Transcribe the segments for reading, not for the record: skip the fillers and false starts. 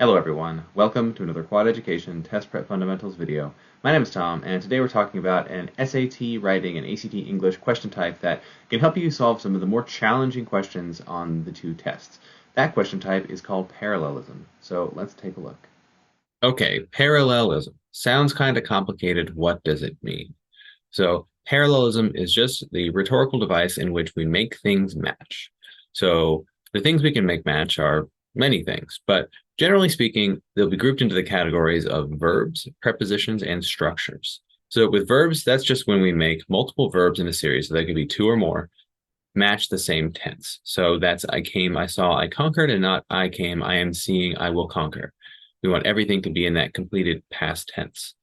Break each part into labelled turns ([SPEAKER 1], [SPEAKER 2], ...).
[SPEAKER 1] Hello everyone, welcome to another Quad Education Test Prep Fundamentals video. My name is Tom, and today we're talking about an SAT Writing and ACT English question type that can help you solve some of the more challenging questions on the two tests. That question type is called parallelism, so let's take a look.
[SPEAKER 2] Okay, parallelism. Sounds kind of complicated. What does it mean? So, parallelism is just the rhetorical device in which we make things match. So, the things we can make match are many things, but generally speaking, they'll be grouped into the categories of verbs, prepositions, and structures. So, with verbs, that's just when we make multiple verbs in a series, so they could be two or more, match the same tense. So, that's I came, I saw, I conquered, and not I came, I am seeing, I will conquer. We want everything to be in that completed past tense.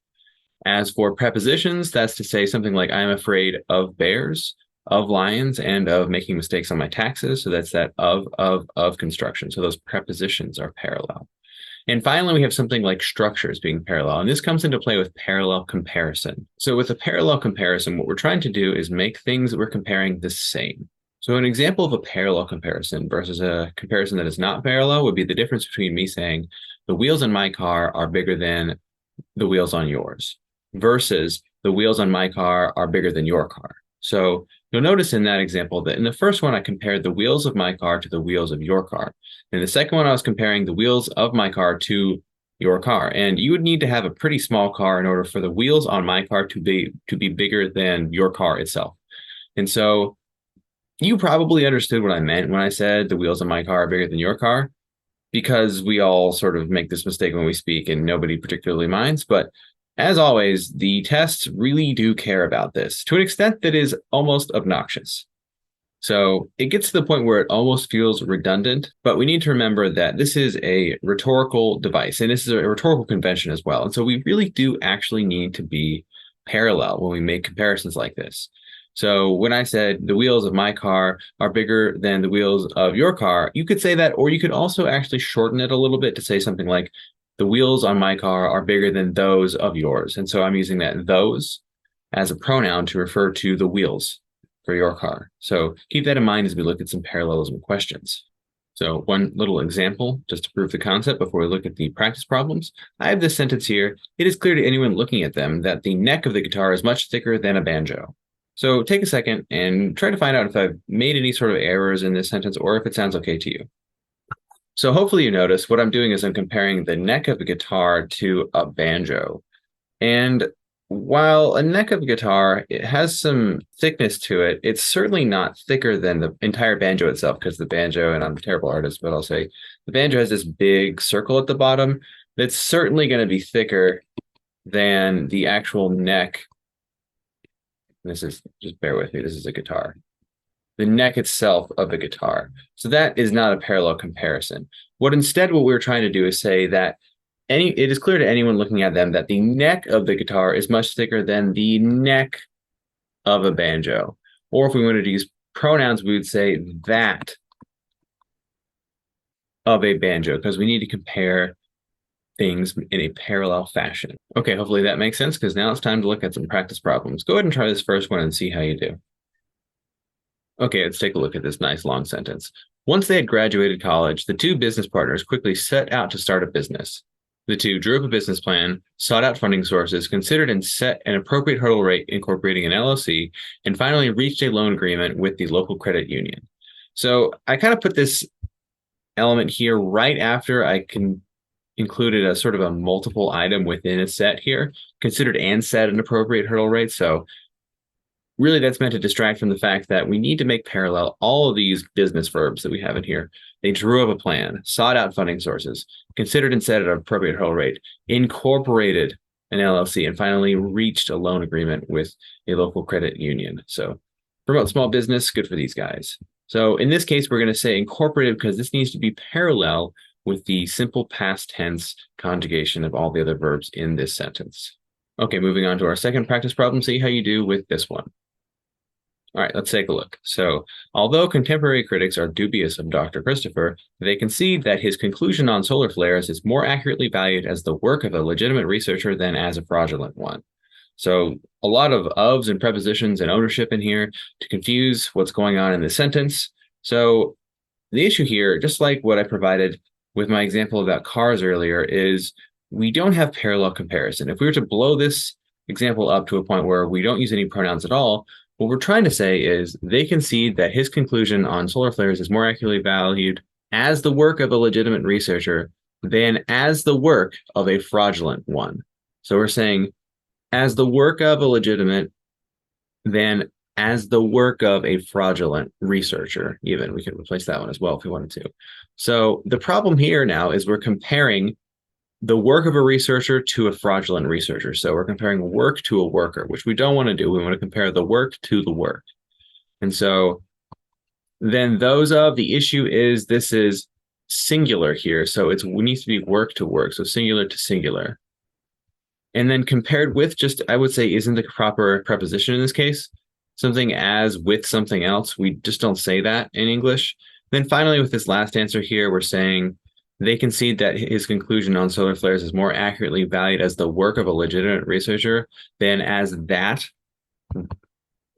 [SPEAKER 2] As for prepositions, that's to say something like I'm afraid of bears, of lions, and of making mistakes on my taxes. So that's that of construction. So those prepositions are parallel. And finally, we have something like structures being parallel. And this comes into play with parallel comparison. So with a parallel comparison, what we're trying to do is make things that we're comparing the same. So an example of a parallel comparison versus a comparison that is not parallel would be the difference between me saying the wheels on my car are bigger than the wheels on yours versus the wheels on my car are bigger than your car. So you'll notice in that example that in the first one, I compared the wheels of my car to the wheels of your car. In the second one, I was comparing the wheels of my car to your car. And you would need to have a pretty small car in order for the wheels on my car to be bigger than your car itself. And so you probably understood what I meant when I said the wheels on my car are bigger than your car, because we all sort of make this mistake when we speak and nobody particularly minds. But as always, the tests really do care about this to an extent that is almost obnoxious. So it gets to the point where it almost feels redundant, but we need to remember that this is a rhetorical device and this is a rhetorical convention as well. And so we really do actually need to be parallel when we make comparisons like this. So when I said the wheels of my car are bigger than the wheels of your car, you could say that, or you could also actually shorten it a little bit to say something like the wheels on my car are bigger than those of yours. And so I'm using that those as a pronoun to refer to the wheels for your car. So keep that in mind as we look at some parallelism questions. So one little example, just to prove the concept before we look at the practice problems. I have this sentence here. It is clear to anyone looking at them that the neck of the guitar is much thicker than a banjo. So take a second and try to find out if I've made any sort of errors in this sentence or if it sounds okay to you. So hopefully you notice what I'm doing is I'm comparing the neck of a guitar to a banjo. And while a neck of a guitar, it has some thickness to it, it's certainly not thicker than the entire banjo itself, because the banjo, and I'm a terrible artist, but I'll say the banjo has this big circle at the bottom that's certainly going to be thicker than the actual neck. This is, just bear with me, this is a guitar. The neck itself of the guitar. So that is not a parallel comparison. What we're trying to do is say that it is clear to anyone looking at them that the neck of the guitar is much thicker than the neck of a banjo. Or if we wanted to use pronouns, we would say that of a banjo, because we need to compare things in a parallel fashion. Okay, hopefully that makes sense, because now it's time to look at some practice problems. Go ahead and try this first one and see how you do. Okay, let's take a look at this nice long sentence. Once they had graduated college, the two business partners quickly set out to start a business. The two drew up a business plan, sought out funding sources, considered and set an appropriate hurdle rate incorporating an LLC, and finally reached a loan agreement with the local credit union. So I kind of put this element here right after I included a sort of a multiple item within a set here, considered and set an appropriate hurdle rate. So really that's meant to distract from the fact that we need to make parallel all of these business verbs that we have in here. They drew up a plan, sought out funding sources, considered and set an appropriate hurdle rate, incorporated an LLC, and finally reached a loan agreement with a local credit union. So promote small business, good for these guys. So in this case, we're going to say incorporated because this needs to be parallel with the simple past tense conjugation of all the other verbs in this sentence. Okay, moving on to our second practice problem, see how you do with this one. All right, let's take a look. So, although contemporary critics are dubious of Dr. Christopher, they concede that his conclusion on solar flares is more accurately valued as the work of a legitimate researcher than as a fraudulent one. So, a lot of ofs and prepositions and ownership in here to confuse what's going on in the sentence. So, the issue here, just like what I provided with my example about cars earlier is we don't have parallel comparison. If we were to blow this example up to a point where we don't use any pronouns at all, what we're trying to say is they concede that his conclusion on solar flares is more accurately valued as the work of a legitimate researcher than as the work of a fraudulent one. So we're saying as the work of a legitimate than as the work of a fraudulent researcher. Even we could replace that one as well if we wanted to. So the problem here now is we're comparing the work of a researcher to a fraudulent researcher. So we're comparing work to a worker, which we don't want to do. We want to compare the work to the work. And so then the issue is this is singular here. So it needs to be work to work. So singular to singular. And then compared with just, I would say, isn't the proper preposition in this case. Something as with something else. We just don't say that in English. Then finally, with this last answer here, we're saying they concede that his conclusion on solar flares is more accurately valued as the work of a legitimate researcher than as the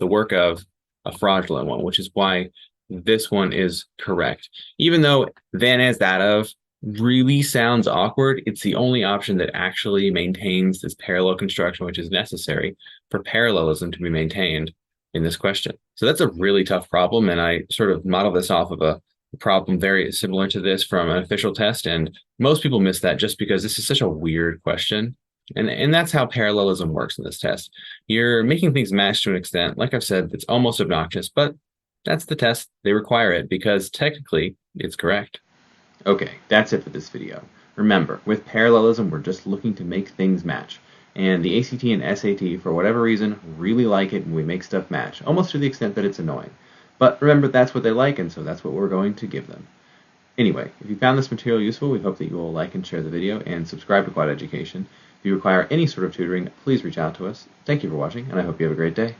[SPEAKER 2] work of a fraudulent one, which is why this one is correct. Even though than as that of really sounds awkward, it's the only option that actually maintains this parallel construction, which is necessary for parallelism to be maintained in this question. So that's a really tough problem, and I sort of model this off of a problem very similar to this from an official test, and most people miss that just because this is such a weird question. And that's how parallelism works in this test. You're making things match to an extent. Like I've said, it's almost obnoxious, but that's the test. They require it because technically it's correct.
[SPEAKER 1] Okay, that's it for this video. Remember, with parallelism, we're just looking to make things match. And the ACT and SAT, for whatever reason, really like it when we make stuff match, almost to the extent that it's annoying. But remember, that's what they like, and so that's what we're going to give them. Anyway, if you found this material useful, we hope that you will like and share the video and subscribe to Quad Education. If you require any sort of tutoring, please reach out to us. Thank you for watching, and I hope you have a great day.